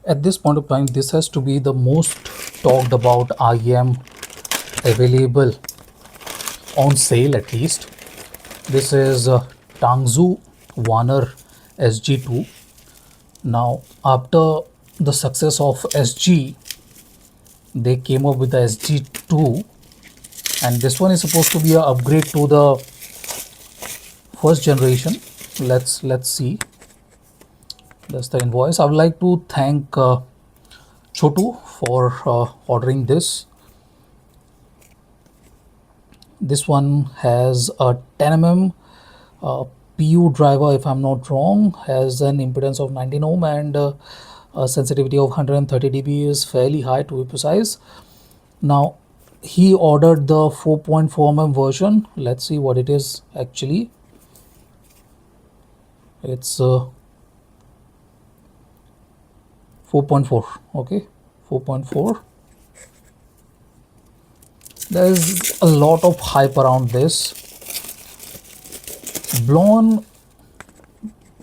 At this point of time, this has to be the most talked about IEM available on sale, at least. This is Tangzu Waner SG2. Now, after the success of SG, they came up with the SG2, and this one is supposed to be an upgrade to the first generation. Let's see. That's the invoice. I would like to thank Chotu for ordering this. This one has a 10 mm PU driver, if I'm not wrong, has an impedance of 19 ohm and a sensitivity of 130 dB, is fairly high to be precise. Now he ordered the 4.4 mm version. Let's see what it is actually. It's 4.4. okay, 4.4. There's a lot of hype around this. Blown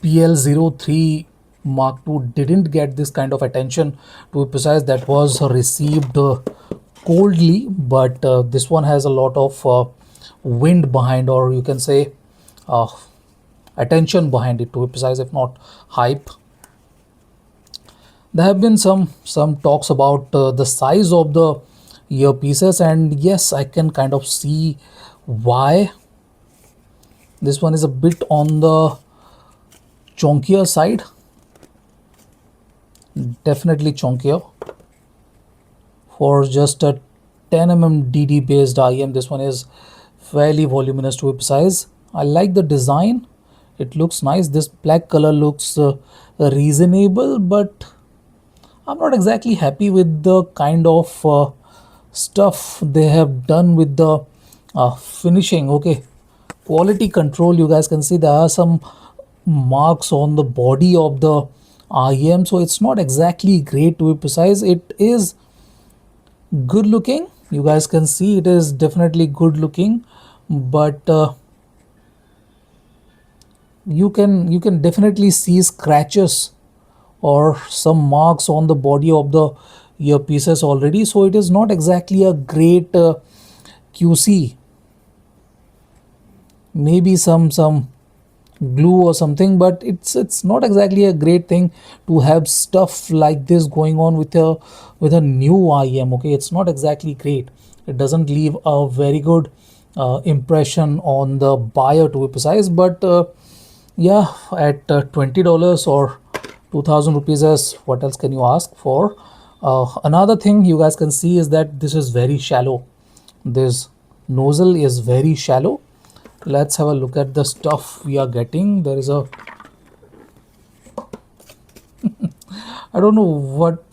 PL03 Mark II didn't get this kind of attention, to be precise. That was received coldly, but this one has a lot of wind behind, or you can say attention behind it, to be precise, if not hype. There have been some talks about the size of the earpieces, and yes, I can kind of see why. This one is a bit on the chonkier side, definitely chonkier. For just a 10 mm DD based IEM, this one is fairly voluminous, to be precise. I like the design, it looks nice. This black color looks reasonable, but I'm not exactly happy with the kind of stuff they have done with the finishing. Okay, quality control, you guys can see there are some marks on the body of the IEM, so it's not exactly great, to be precise. It is good looking, you guys can see it is definitely good looking, but you can definitely see scratches or some marks on the body of the earpieces already, so it is not exactly a great QC. Maybe some glue or something, but it's not exactly a great thing to have stuff like this going on with a new IEM. okay, it's not exactly great. It doesn't leave a very good impression on the buyer, to be precise, but yeah, at $20 or 2000 rupees, as what else can you ask for? Another thing you guys can see is that this is very shallow. This nozzle is very shallow. Let's have a look at the stuff we are getting. There is a I don't know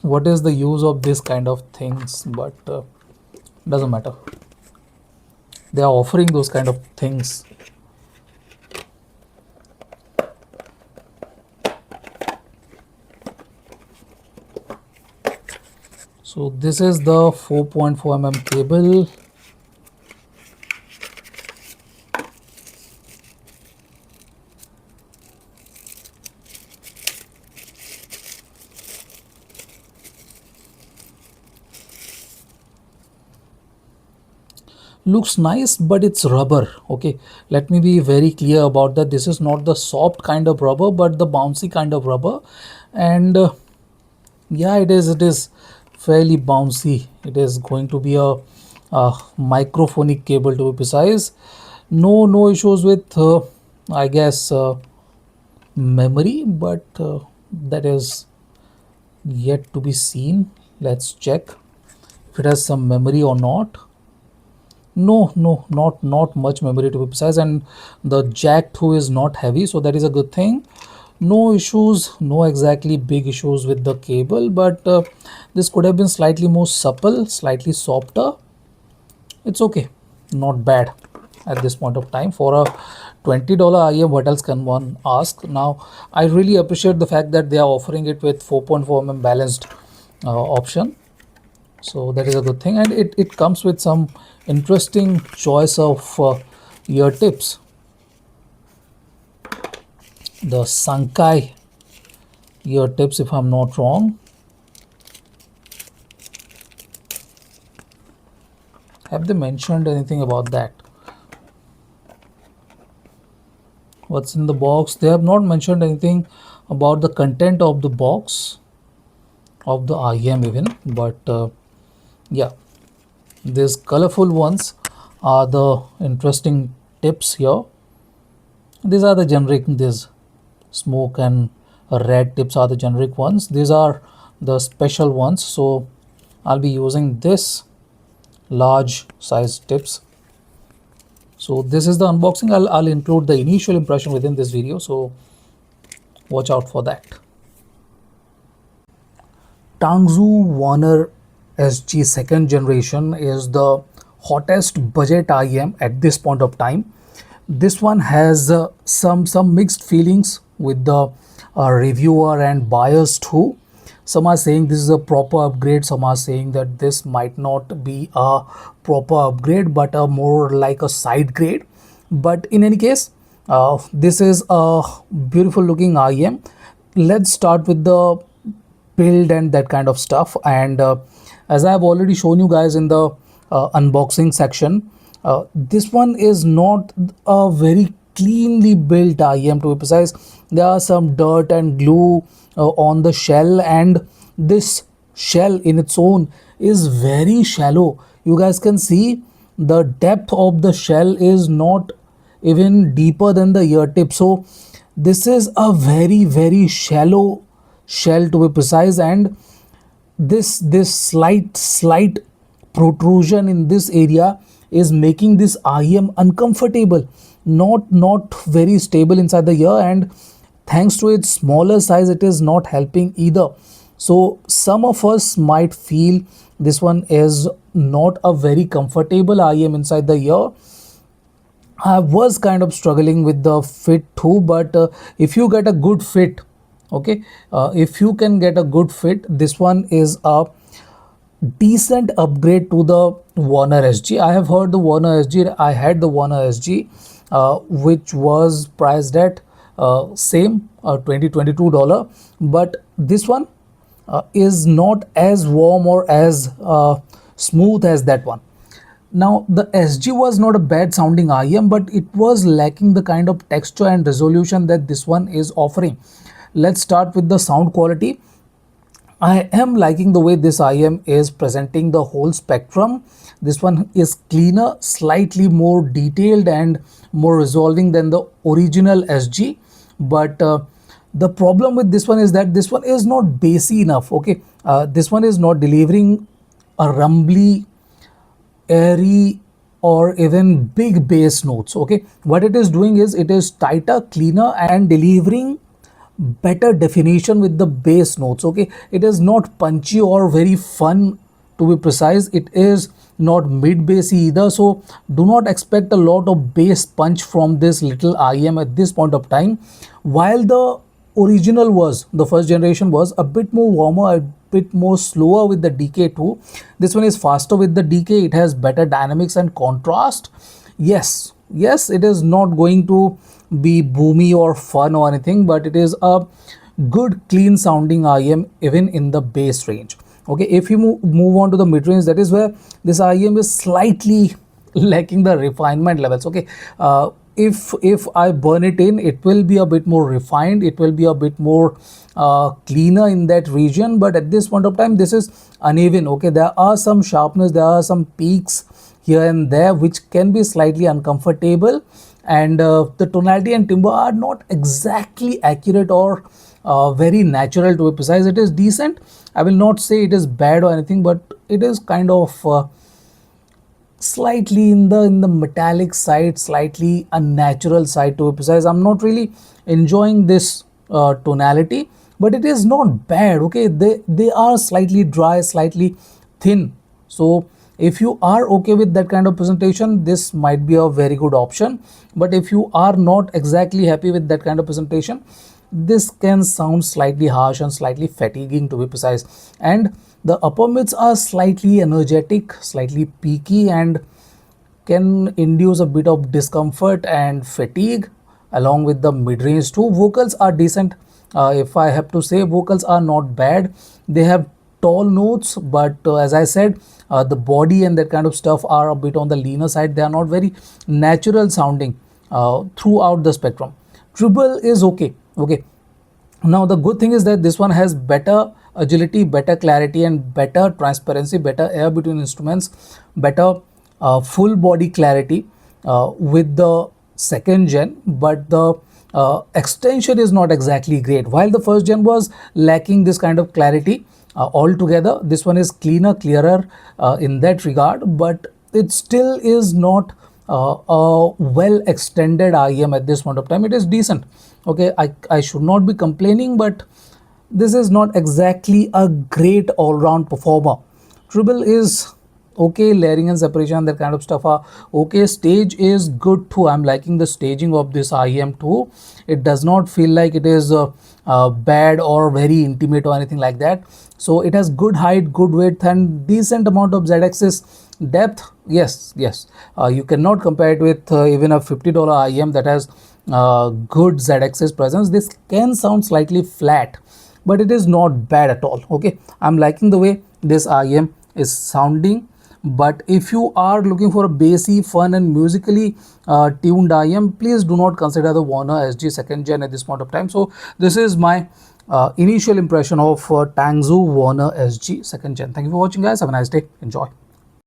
what is the use of this kind of things, but doesn't matter. They are offering those kind of things. So this is the 4.4 mm cable. Looks nice, but it's rubber. Okay, let me be very clear about that. This is not the soft kind of rubber, but the bouncy kind of rubber, and yeah, it is fairly bouncy. It is going to be a microphonic cable, to be precise. No issues with I guess memory, but that is yet to be seen. Let's check if it has some memory or not. No, not much memory, to be precise, and the jack too is not heavy, so that is a good thing. No issues, no exactly big issues with the cable, but this could have been slightly more supple, slightly softer. It's okay, not bad at this point of time. For a $20 IEM, what else can one ask? Now, I really appreciate the fact that they are offering it with 4.4 mm balanced option. So that is a good thing, and it comes with some interesting choice of ear tips. The Sankai ear tips, if I'm not wrong. Have they mentioned anything about that? What's in the box? They have not mentioned anything about the content of the box of the IEM even, but yeah, these colorful ones are the interesting tips here. These are the generic, these smoke and red tips are the generic ones. These are the special ones, so I'll be using this large size tips. So this is the unboxing. I'll include the initial impression within this video, so watch out for that. Tangzu Waner SG second generation is the hottest budget IEM at this point of time. This one has some mixed feelings with the reviewer and buyers too. Some are saying this is a proper upgrade, some are saying that this might not be a proper upgrade but a more like a side grade. But in any case, this is a beautiful looking IEM. Let's start with the build and that kind of stuff. And as I have already shown you guys in the unboxing section, this one is not a very cleanly built IEM, to be precise. There are some dirt and glue on the shell, and this shell in its own is very shallow. You guys can see the depth of the shell is not even deeper than the ear tip. So this is a very shallow shell, to be precise, and this slight protrusion in this area is making this IEM uncomfortable, not very stable inside the ear, and thanks to its smaller size it is not helping either. So some of us might feel this one is not a very comfortable IEM inside the ear. I was kind of struggling with the fit too, but if you get a good fit, okay, if you can get a good fit, this one is a decent upgrade to the Waner SG. I have heard the Waner SG, I had the Waner SG, which was priced at same $22, but this one is not as warm or as smooth as that one. Now the SG was not a bad sounding IEM, but it was lacking the kind of texture and resolution that this one is offering. Let's start with the sound quality. I am liking the way this IEM is presenting the whole spectrum. This one is cleaner, slightly more detailed and more resolving than the original SG. But the problem with this one is that this one is not bassy enough. Okay, this one is not delivering a rumbly, airy or even big bass notes. Okay, what it is doing is it is tighter, cleaner and delivering better definition with the bass notes. Okay, it is not punchy or very fun, to be precise. It is not mid bassy either, so do not expect a lot of bass punch from this little IEM at this point of time. While the original was, the first generation was a bit more warmer, a bit more slower with the decay too. This one is faster with the decay. It has better dynamics and contrast. Yes, it is not going to be boomy or fun or anything, but it is a good clean sounding IEM even in the bass range. Okay, if you move on to the mid range, that is where this IEM is slightly lacking the refinement levels. Okay, if I burn it in, it will be a bit more refined, it will be a bit more cleaner in that region, but at this point of time this is uneven. Okay, there are some sharpness, there are some peaks here and there which can be slightly uncomfortable, and the tonality and timbre are not exactly accurate or very natural, to be precise. It is decent. I will not say it is bad or anything, but it is kind of slightly in the metallic side, slightly unnatural side, to be precise. I'm not really enjoying this tonality, but it is not bad. Okay, they are slightly dry, slightly thin. So if you are okay with that kind of presentation, this might be a very good option. But if you are not exactly happy with that kind of presentation, this can sound slightly harsh and slightly fatiguing, to be precise. And the upper mids are slightly energetic, slightly peaky, and can induce a bit of discomfort and fatigue along with the mid-range too. Vocals are decent. If I have to say, vocals are not bad. They have tall notes, but as I said, the body and that kind of stuff are a bit on the leaner side. They are not very natural sounding throughout the spectrum. Treble is okay. Okay, now the good thing is that this one has better agility, better clarity, and better transparency, better air between instruments, better full body clarity with the second gen, but the extension is not exactly great. While the first gen was lacking this kind of clarity altogether, this one is cleaner, clearer in that regard, but it still is not a well extended IEM at this point of time. It is decent. Okay, I should not be complaining, but this is not exactly a great all-round performer. Treble is okay, layering and separation, that kind of stuff are okay. Stage is good too. I'm liking the staging of this IEM too. It does not feel like it is bad or very intimate or anything like that. So it has good height, good width, and decent amount of Z-axis depth. Yes, yes, you cannot compare it with even a $50 IEM that has good Z-axis presence. This can sound slightly flat, but it is not bad at all. Okay, I'm liking the way this IEM is sounding. But if you are looking for a bassy, fun and musically tuned IEM, please do not consider the Waner SG second gen at this point of time. So this is my initial impression of Tangzu Waner SG second gen. Thank you for watching, guys. Have a nice day. Enjoy.